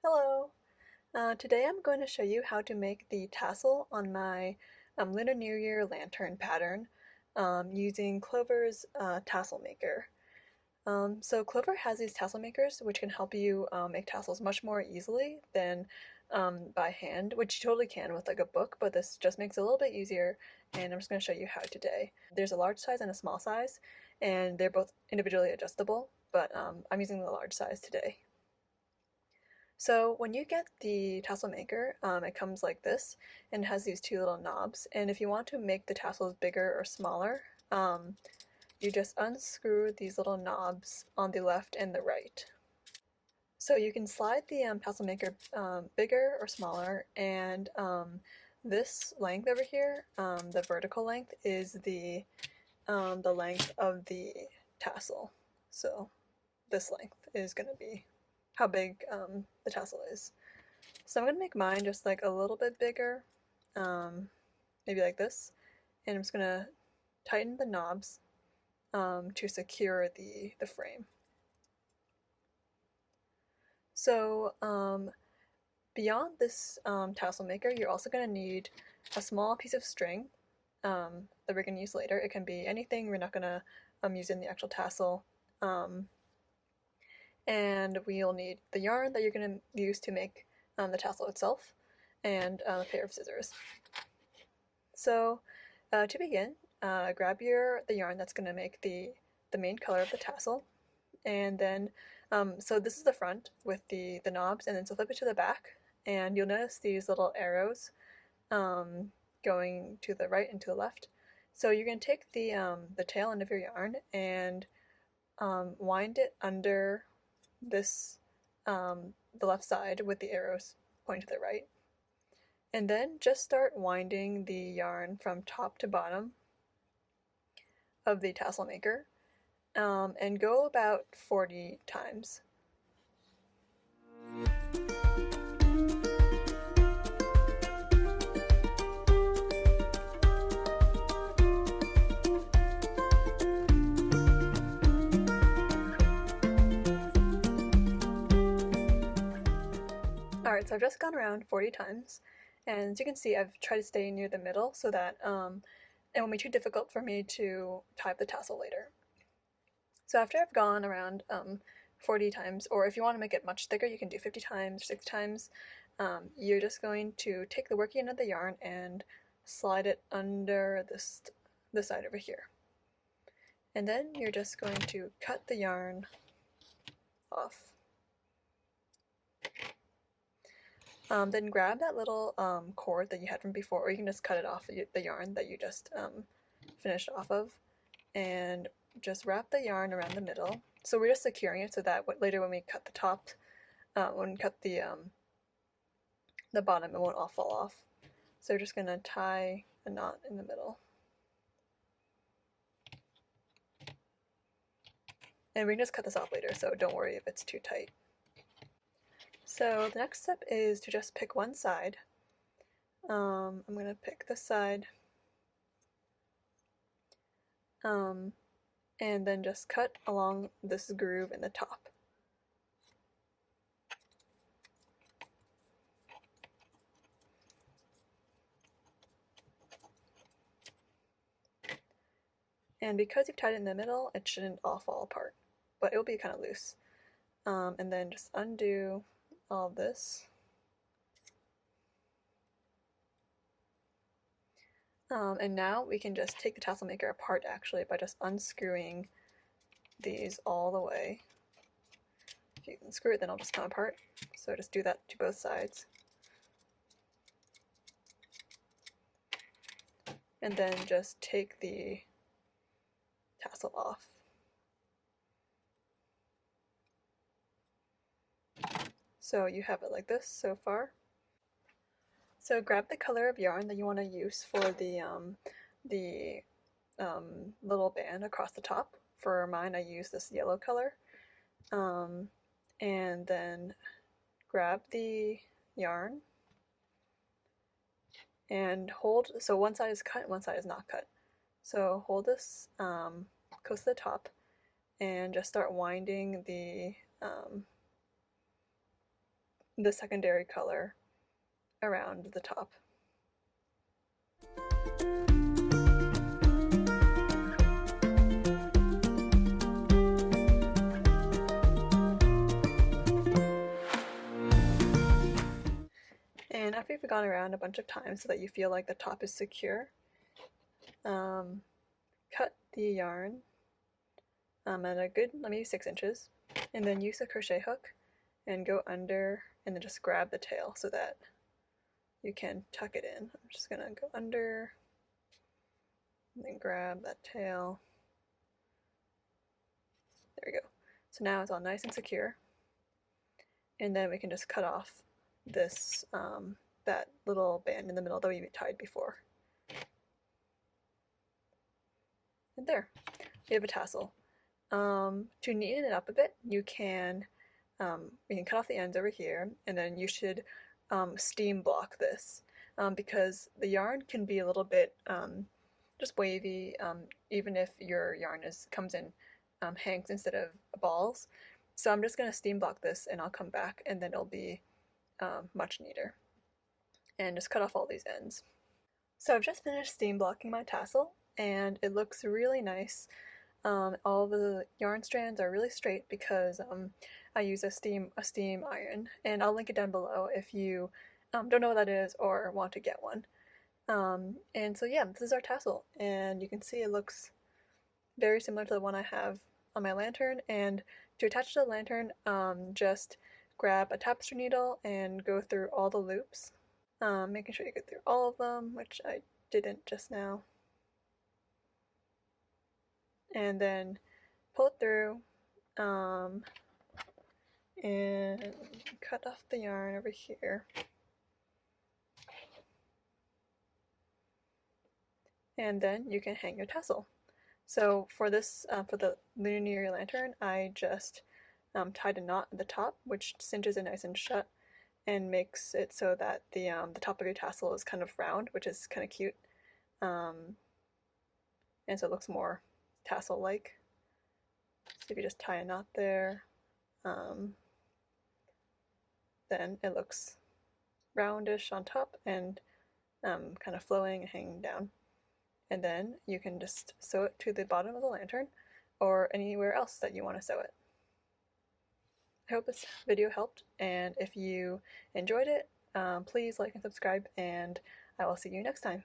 Hello! Today I'm going to show you how to make the tassel on my Lunar New Year lantern pattern using Clover's Tassel Maker. So Clover has these tassel makers which can help you make tassels much more easily than by hand, which you totally can with like a book, but this just makes it a little bit easier, and I'm just going to show you how today. There's a large size and a small size, and they're both individually adjustable, but I'm using the large size today. So when you get the tassel maker, it comes like this and has these two little knobs. And if you want to make the tassels bigger or smaller, you just unscrew these little knobs on the left and the right. So you can slide the tassel maker bigger or smaller, and this length over here, the vertical length, is the length of the tassel. So this length is going to be how big the tassel is. So I'm going to make mine just like a little bit bigger, maybe like this, and I'm just going to tighten the knobs to secure the frame. So beyond this tassel maker, you're also going to need a small piece of string that we're going to use later. It can be anything. We're not going to use in the actual tassel. And we'll need the yarn that you're going to use to make the tassel itself, and a pair of scissors. So to begin, grab the yarn that's going to make the main color of the tassel, and then so this is the front with the knobs, and then so flip it to the back, and you'll notice these little arrows going to the right and to the left. So you're going to take the tail end of your yarn and wind it under this the left side with the arrows pointing to the right, and then just start winding the yarn from top to bottom of the tassel maker, and go about 40 times. Alright, so I've just gone around 40 times, and as you can see, I've tried to stay near the middle so that it won't be too difficult for me to tie up the tassel later. So after I've gone around 40 times, or if you want to make it much thicker, you can do 50 times, 60 times, you're just going to take the working end of the yarn and slide it under this side over here. And then you're just going to cut the yarn off. Then grab that little cord that you had from before, or you can just cut it off the yarn that you just finished off of, and just wrap the yarn around the middle. So we're just securing it so that later when we cut the top, when we cut the bottom, it won't all fall off. So we're just going to tie a knot in the middle. And we can just cut this off later, so don't worry if it's too tight. So the next step is to just pick one side. I'm going to pick this side, and then just cut along this groove in the top. And because you've tied it in the middle, it shouldn't all fall apart, but it will be kind of loose. And then just undo all of this. And now we can just take the tassel maker apart actually by just unscrewing these all the way. If you unscrew it, then it'll just come apart. So just do that to both sides. And then just take the tassel off. So you have it like this so far. So grab the color of yarn that you want to use for the little band across the top. For mine, I use this yellow color. And then grab the yarn and hold, so one side is cut, one side is not cut. So hold this close to the top and just start winding the the secondary color around the top. And after you've gone around a bunch of times so that you feel like the top is secure, cut the yarn at a good maybe 6 inches, and then use a crochet hook and go under and then just grab the tail so that you can tuck it in. I'm just gonna go under and then grab that tail. There we go. So now it's all nice and secure. And then we can just cut off this that little band in the middle that we tied before. And there, we have a tassel. To neaten it up a bit, we can cut off the ends over here, and then you should steam block this because the yarn can be a little bit just wavy, even if your yarn comes in hanks instead of balls. So I'm just going to steam block this, and I'll come back, and then it'll be much neater. And just cut off all these ends. So I've just finished steam blocking my tassel, and it looks really nice. All the yarn strands are really straight because I use a steam iron, and I'll link it down below if you don't know what that is or want to get one. And so yeah, this is our tassel, and you can see it looks very similar to the one I have on my lantern. And to attach to the lantern, just grab a tapestry needle and go through all the loops, making sure you get through all of them, which I didn't just now. And then pull it through and cut off the yarn over here. And then you can hang your tassel. So for this, for the Lunar New Year lantern, I just tied a knot at the top, which cinches it nice and shut and makes it so that the top of your tassel is kind of round, which is kind of cute. And so it looks more tassel-like. So if you just tie a knot there, then it looks roundish on top and kind of flowing and hanging down. And then you can just sew it to the bottom of the lantern or anywhere else that you want to sew it. I hope this video helped, and if you enjoyed it, please like and subscribe, and I will see you next time.